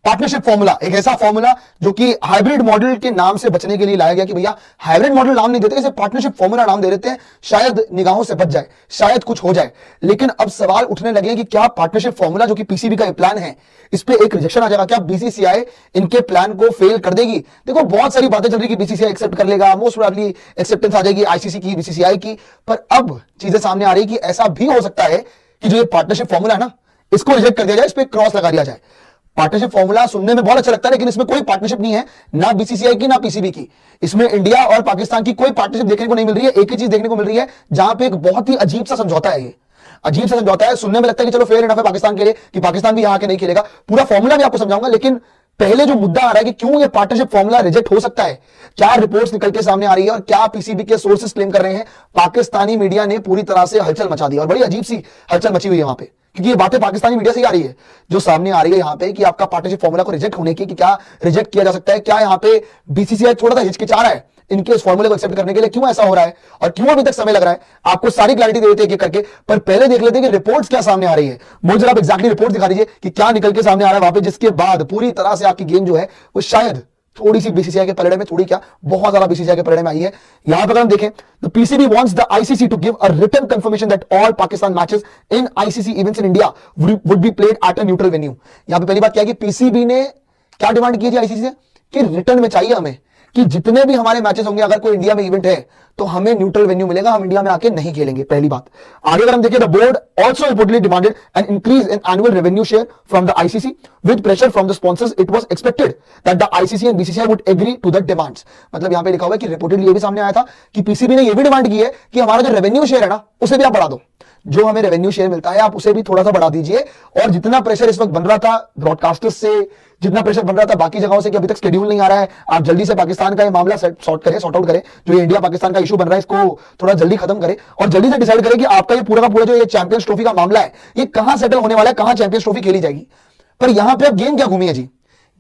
Partnership formula, एक ऐसा formula जो कि हाइब्रिड मॉडल के नाम से बचने के लिए लाया गया कि भैया हाइब्रिड मॉडल नाम नहीं देते, इसे पार्टनरशिप फॉर्मूला नाम दे देते हैं, शायद निगाहों से बच जाए, शायद कुछ हो जाए। लेकिन अब सवाल उठने लगे कि क्या पार्टनरशिप फॉर्मूला जो कि पीसीबी का प्लान है, इस पे एक रिजेक्शन आ जाएगा? क्या बीसीसीआई इनके प्लान को फेल कर देगी? देखो बहुत सारी बातें चल रही कि बीसीसीआई एक्सेप्ट कर लेगा, मोस्ट प्रोबेबली एक्सेप्टेंस आ जाएगी आईसीसी की, बीसीसीआई की। पर अब चीजें सामने आ रही कि ऐसा भी हो सकता है कि जो ये पार्टनरशिप फॉर्मूला है ना, इसको रिजेक्ट कर दिया जाए, इस पे क्रॉस लगा दिया जाए। पार्टनरशिप फॉर्मूला सुनने में बहुत अच्छा लगता है, लेकिन इसमें कोई पार्टनरशिप नहीं है, ना बीसीसीआई की ना पीसीबी की। इसमें इंडिया और पाकिस्तान की कोई पार्टनरशिप देखने को नहीं मिल रही है। एक ही चीज देखने को मिल रही है, जहां पे एक बहुत ही अजीब सा समझौता है। ये अजीब सा समझौता है, सुनने में लगता है कि चलो फेयर इनफ है पाकिस्तान के लिए कि पाकिस्तान भी यहां के नहीं खेलेगा। पूरा फॉर्मूला भी आपको समझाऊंगा, लेकिन पहले जो मुद्दा आ रहा है कि क्यों ये पार्टनरशिप फॉर्मूला रिजेक्ट हो सकता है, क्या रिपोर्ट्स निकल के सामने आ रही है और क्या पीसीबी के सोर्सेस क्लेम कर रहे हैं। पाकिस्तानी मीडिया ने पूरी तरह से हलचल मचा दी और बड़ी अजीब सी हलचल मची हुई है वहां पे, क्योंकि ये बातें पाकिस्तानी मीडिया से ही आ रही है जो सामने आ रही है यहां पे कि आपका पार्टनरशिप फॉर्मूला को रिजेक्ट होने की, कि क्या रिजेक्ट किया जा सकता है, क्या यहां पे बीसीसीआई थोड़ा सा हिचकिचा रहा है इनके इस फॉर्मूले को एक्सेप्ट करने के लिए, क्यों ऐसा हो रहा है और क्यों अभी तक समय लग रहा है। आपको सारी क्लैरिटी दे देते हैं एक करके, पर पहले देख लेते हैं कि रिपोर्ट्स क्या सामने आ रही है। मुझे आप एक्जैक्टली रिपोर्ट दिखा दीजिए कि क्या निकल के सामने आ रहा है वहां पे, जिसके बाद पूरी तरह से आपकी गेम जो है वो शायद थोड़ी सी बीसीसीआई के पलड़े में, थोड़ी क्या बहुत ज्यादा बीसीसीआई के पलड़े में आई है। यहां पर हम देखें तो PCB wants the ICC to give a written confirmation that all Pakistan matches in ICC events in India would be played at a neutral venue. यहां पे पहली बात क्या है कि पीसीबी ने क्या डिमांड की थी आईसीसी से कि रिटर्न में चाहिए हमें कि जितने भी हमारे मैचेस होंगे, अगर कोई इंडिया में इवेंट है तो हमें न्यूट्रल वेन्यू मिलेगा, हम इंडिया में आके नहीं खेलेंगे। पहली बात। आगे अगर हम देखें, the board also reportedly demanded an increase in annual revenue share from the ICC with pressure from the sponsors. It was expected that the ICC and BCCI would agree to the demands. मतलब यहां पे लिखा हुआ है कि reportedly ये भी सामने आया था कि पीसीबी ने ये भी डिमांड की है कि हमारा जो रेवेन्यू शेयर है ना, उसे भी आप बढ़ा दो, जो हमें रेवेन्यू शेयर मिलता है आप उसे भी थोड़ा सा बढ़ा दीजिए। और जितना प्रेशर इस वक्त बन रहा था ब्रॉडकास्टर्स से, जितना प्रेशर बन रहा था बाकी जगहों से कि अभी तक शेड्यूल नहीं आ रहा है, आप जल्दी से पाकिस्तान का ये मामला सॉर्ट आउट करें, जो ये इंडिया पाकिस्तान का इशू बन रहा है इसको थोड़ा जल्दी खत्म करें और जल्दी से डिसाइड करें कि आपका ये पूरा का पूरा जो ये चैंपियंस ट्रॉफी का मामला है ये कहां सेटल होने वाला है, कहां चैंपियंस ट्रॉफी खेली जाएगी। पर यहां पे अब गेम क्या घूमी है जी,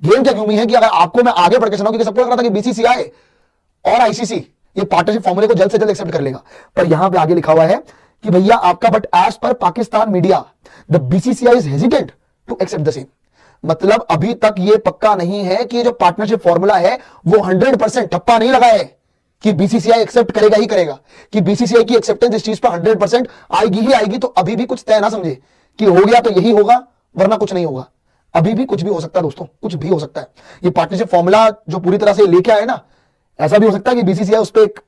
गेम क्या घूमी है कि अगर आपको मैं आगे बढ़ के सुनाऊं, क्योंकि सबको लग रहा था कि बीसीसीआई और आईसीसी ये पार्टनरशिप फॉर्मूले को जल्द से जल्द एक्सेप्ट कर लेगा, पर यहां पे आगे लिखा हुआ है कि भैया आपका, but as per Pakistan media the BCCI is hesitant to accept the same. मतलब अभी तक ये पक्का नहीं है कि जो पार्टनरशिप फॉर्मूला है वो 100% ठप्पा नहीं लगा है कि बीसीसीआई एक्सेप्ट करेगा ही करेगा, कि बीसीसीआई की एक्सेप्टेंस इस चीज पर 100% आएगी ही आएगी। तो अभी भी कुछ तय ना समझे कि हो गया तो यही होगा वरना कुछ नहीं होगा। अभी भी कुछ भी हो सकता है दोस्तों, कुछ भी हो सकता है। ये पार्टनरशिप फॉर्मूला जो पूरी तरह से लेके आए ना, ऐसा भी हो सकता है कि बीसीसीआई उस पर एक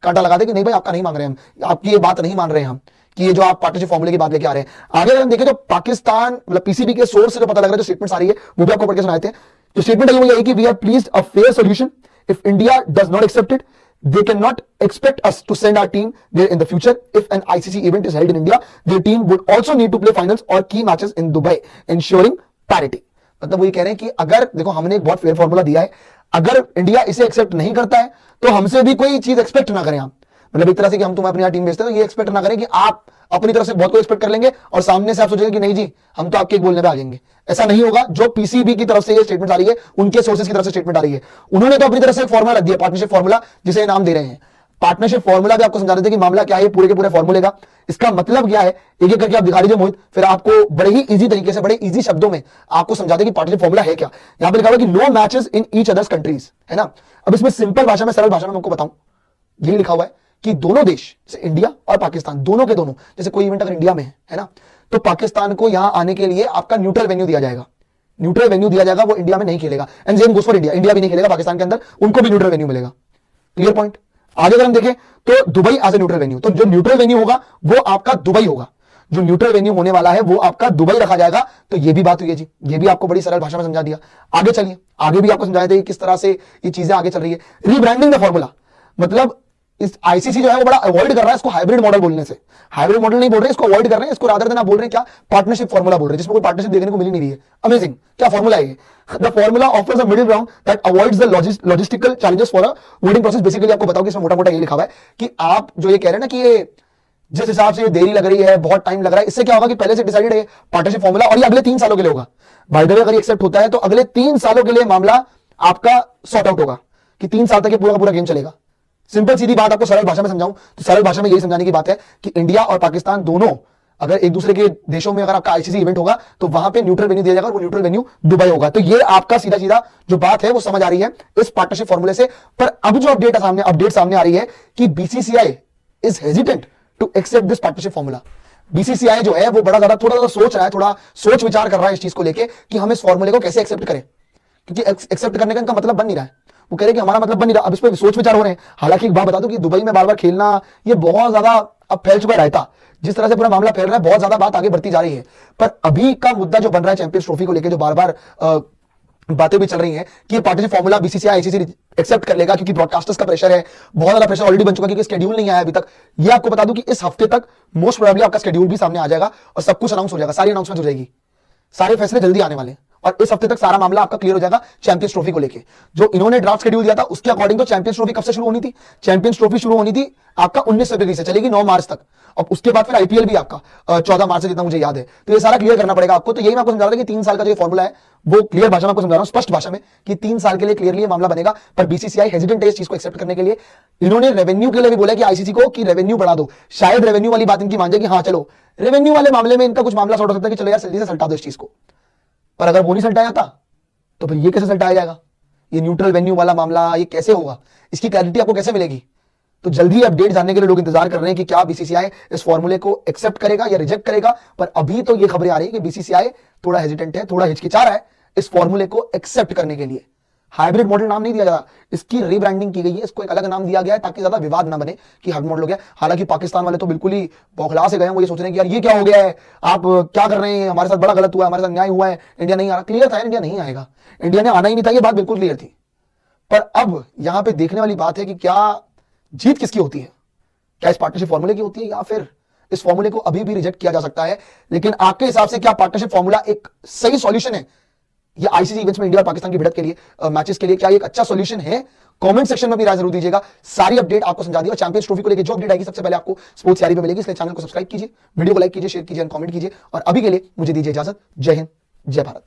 कांटा लगा दे कि नहीं भाई आपका नहीं मान रहे हम, आपकी ये बात नहीं मान रहे हम कि ये जो आप पार्टनरशिप फॉर्मूले की बात लेके आ रहे हैं। आगे अगर हम देखें तो पाकिस्तान मतलब पीसीबी के सोर्स से जो पता लग रहा है, जो स्टेटमेंट्स आ रही है वो भी आपको पढ़ के सुनाते हैं। जो स्टेटमेंट है वो यही कि we are pleased a fair solution if India does not accept it, they cannot expect us to send our team there in the future. If an ICC event is held in India, their team would also need to play finals or key matches in Dubai, ensuring parity. मतलब वो ये कह रहे हैं कि अगर देखो हमने एक बहुत फेयर फॉर्मूला दिया है, अगर इंडिया इसे एक्सेप्ट नहीं करता है तो हमसे भी कोई चीज एक्सपेक्ट ना करें आप। मतलब एक तरह से कि हम तुम्हें अपनी टीम भेजते हैं तो ये एक्सपेक्ट ना करें कि आप अपनी तरफ से बहुत कुछ एक्सपेक्ट कर लेंगे और सामने से आप सोचेंगे कि नहीं जी हम तो आपके एक बोलने पे आ जाएंगे। ऐसा नहीं होगा। जो पीसीबी की तरफ से ये स्टेटमेंट आ रही है, उनके सोर्सेज की तरफ से स्टेटमेंट आ रही है, उन्होंने तो अपनी तरफ से एक फॉर्मूला रख दिया, पार्टनरशिप फॉर्मूला, जिसे नाम दे रहे हैं। पार्टनरशिप फॉर्मूला भी आपको समझा देते हैं कि मामला क्या है पूरे के पूरे फॉर्मूले का, इसका मतलब क्या है, एक एक करके आप दिखा दीजिए मोहित, फिर आपको बड़े ही इजी तरीके से, बड़े इजी शब्दों में आपको समझा दें कि पार्टनरशिप फॉर्मूला है क्या। यहां पे लिखा हुआ है कि no matches in each others countries, है ना। अब इसमें सिंपल भाषा में, सरल भाषा में आपको बताऊं, यही लिखा हुआ है कि दोनों देश, इंडिया और पाकिस्तान, दोनों के दोनों, जैसे कोई इवेंट अगर इंडिया में है ना, तो पाकिस्तान को यहां आने के लिए आपका न्यूट्रल वेन्यू दिया जाएगा, न्यूट्रल वेन्यू दिया जाएगा, वो इंडिया में नहीं खेलेगा। And same goes for India, India भी नहीं खेलेगा पाकिस्तान के अंदर, उनको भी न्यूट्रल वेन्यू मिलेगा। Clear point. आगे अगर हम देखें तो Dubai as a neutral venue, तो जो न्यूट्रल वेन्यू होगा वो आपका दुबई होगा, जो न्यूट्रल वेन्यू होने वाला है वो आपका दुबई रखा जाएगा। तो ये भी बात हुई है जी, ये भी आपको बड़ी सरल भाषा में समझा दिया। आगे चलिए, आगे भी आपको समझाया था किस तरह से ये चीजें आगे चल रही है। रीब्रांडिंग द फॉर्मूला, मतलब इस आईसीसी जो है वो बड़ा अवॉइड कर रहा है इसको हाइब्रिड मॉडल बोलने से। हाइब्रिड मॉडल नहीं बोल रहे, इसको अवॉइड कर रहे हैं, इसको रादर देन आप बोल रहे हैं क्या, पार्टनरशिप फॉर्मूला बोल रहे हैं, जिसमें कोई पार्टनरशिप देखने को मिल नहीं रही है। अमेजिंग, क्या फॉर्मूला है ये। The formula offers a middle ground that avoids the logistical challenges for a voting process. Basically आपको बताओ कि इसमें मोटा मोटा ये लिखा हुआ है कि आप जो ये कह रहे हैं ना कि ये जिस हिसाब से ये देरी लग रही है, बहुत टाइम लग रहा है, इससे क्या होगा कि पहले से डिसाइडेड है पार्टनरशिप फॉर्मूला और ये अगले 3 सालों के लिए होगा। बाय द वे अगर एक्सेप्ट होता है तो अगले 3 सालों के लिए मामला आपका सॉर्ट आउट होगा कि 3 साल तक ये पूरा पूरा गेम चलेगा। सिंपल सीधी बात आपको सरल भाषा में समझाऊं तो सरल भाषा में यही समझाने की बात है कि इंडिया और पाकिस्तान दोनों अगर एक दूसरे के देशों में अगर आपका आईसीसी इवेंट होगा तो वहां पे न्यूट्रल वेन्यू दिया जाएगा, और वो न्यूट्रल वेन्यू दुबई होगा। तो ये आपका सीधा सीधा जो बात है वो समझ आ रही है इस पार्टनरशिप फॉर्मूले से। पर अब जो अपडेट सामने आ रही है कि BCCI is hesitant to accept this partnership formula. BCCI जो है वो थोड़ा ज्यादा सोच रहा है, थोड़ा सोच विचार कर रहा है इस चीज को लेके कि हम इस फॉर्मूले को कैसे एक्सेप्ट करें, क्योंकि एक्सेप्ट करने का इनका मतलब बन नहीं रहा है। वो कह रहे कि हमारा मतलब बन नहीं रहा, अब इस पर सोच विचार हो रहे हैं। हालांकि एक बात बता दूं कि दुबई में बार बार खेलना ये बहुत ज्यादा अब फैल चुका रहता, जिस तरह से पूरा मामला फैल रहा है बहुत ज्यादा बात आगे बढ़ती जा रही है। पर अभी का मुद्दा जो बन रहा है चैंपियंस ट्रॉफी को लेकर, जो बार बार बातें भी चल रही हैं कि partnership formula BCCI ICC accept कर लेगा, क्योंकि ब्रॉडकास्टर्स का प्रेशर है, बहुत ज्यादा प्रेशर ऑलरेडी बन चुका है, क्योंकि स्केड्यूल नहीं आया अभी तक। ये आपको बता दूं कि इस हफ्ते तक मोस्ट प्रोबेबली आपका स्केड्यूल भी सामने आ जाएगा और सब कुछ अनाउंस हो जाएगा, सारी अनाउंसमेंट हो जाएगी, सारे फैसले जल्दी आने वाले हैं। और इस हफ्ते तक सारा मामला आपका क्लियर हो जाएगा चैंपियंस ट्रॉफी को लेके। जो इन्होंने ड्राफ्ट शेड्यूल दिया था उसके अकॉर्डिंग तो चैंपियंस ट्रॉफी कब से शुरू होनी थी? चैंपियंस ट्रॉफी शुरू होनी थी आपका 19 फरवरी से, चलेगी 9 मार्च तक, और उसके बाद फिर आईपीएल भी आपका 14 मार्च से, जितना मुझे याद है। तो ये सारा क्लियर करना पड़ेगा आपको। तो यही मैं आपको समझा रहा था कि 3 साल का जो फॉर्मूला है वो क्लियर भाषा में आपको समझा रहा हूं, स्पष्ट भाषा में, कि 3 साल के लिए क्लियरली मामला बनेगा। पर बीसीसीआई हेजिटेंट है इस चीज को एक्सेप्ट करने के लिए। इन्होंने रेवेन्यू के लिए भी बोला कि आईसीसी को कि रेवेन्यू बढ़ा दो, शायद रेवेन्यू वाली बात इनकी मान जाए कि हाँ चलो रेवेन्यू वाले मामले में इनका कुछ मामला सॉर्ट हो सकता है कि चलो यार जल्दी से सल्टा दो इस चीज को। पर अगर वो नहीं सल्टाया जाता तो फिर ये कैसे सल्टाया जाएगा? ये न्यूट्रल वेन्यू वाला मामला ये कैसे होगा? इसकी क्लैरिटी आपको कैसे मिलेगी? तो जल्दी अपडेट जानने के लिए लोग इंतजार कर रहे हैं कि क्या बीसीसीआई इस फॉर्मूले को एक्सेप्ट करेगा या रिजेक्ट करेगा। पर अभी तो ये खबरें आ रही है कि बीसीसीआई थोड़ा हेजिटेंट है, थोड़ा हिचकिचा रहा है इस फॉर्मूले को एक्सेप्ट करने के लिए। हाइब्रिड मॉडल नाम नहीं दिया जाता, इसकी रीब्रांडिंग की गई है, इसको एक अलग नाम दिया गया है ताकि ज्यादा विवाद ना बने कि हाइब्रिड मॉडल हो गया। हालांकि पाकिस्तान वाले तो बिल्कुल ही बौखला से गए हैं, वो ये सोच रहे हैं कि यार ये क्या हो गया है, आप क्या कर रहे हैं, हमारे साथ बड़ा गलत हुआ है, हमारे साथ न्याय हुआ है, इंडिया नहीं आ रहा। क्लियर था इंडिया नहीं आएगा, इंडिया ने आना ही नहीं था, ये बात बिल्कुल क्लियर थी। पर अब यहां पर देखने वाली बात है कि क्या जीत किसकी होती है? क्या इस पार्टनरशिप फॉर्मूले की होती है या फिर इस फॉर्मूले को अभी भी रिजेक्ट किया जा सकता है? लेकिन आपके हिसाब से क्या पार्टनरशिप फॉर्मूला एक सही सॉल्यूशन है ये आईसीसी इवेंट्स में इंडिया और पाकिस्तान की भिड़ंत के लिए, मैचेस के लिए? क्या ये एक अच्छा सॉल्यूशन है? कमेंट सेक्शन में भी राय जरूर दीजिएगा। सारी अपडेट आपको समझा दी, और चैंपियंस ट्रॉफी को लेकर जो अपडेट आएगी सबसे पहले आपको स्पोर्ट्स यारी पे मिलेगी। इसलिए चैनल को सब्सक्राइब कीजिए, वीडियो को लाइक कीजिए, शेयर कीजिए, कमेंट कीजिए। और अभी के लिए मुझे दीजिए इजाजत। जय हिंद, जय भारत।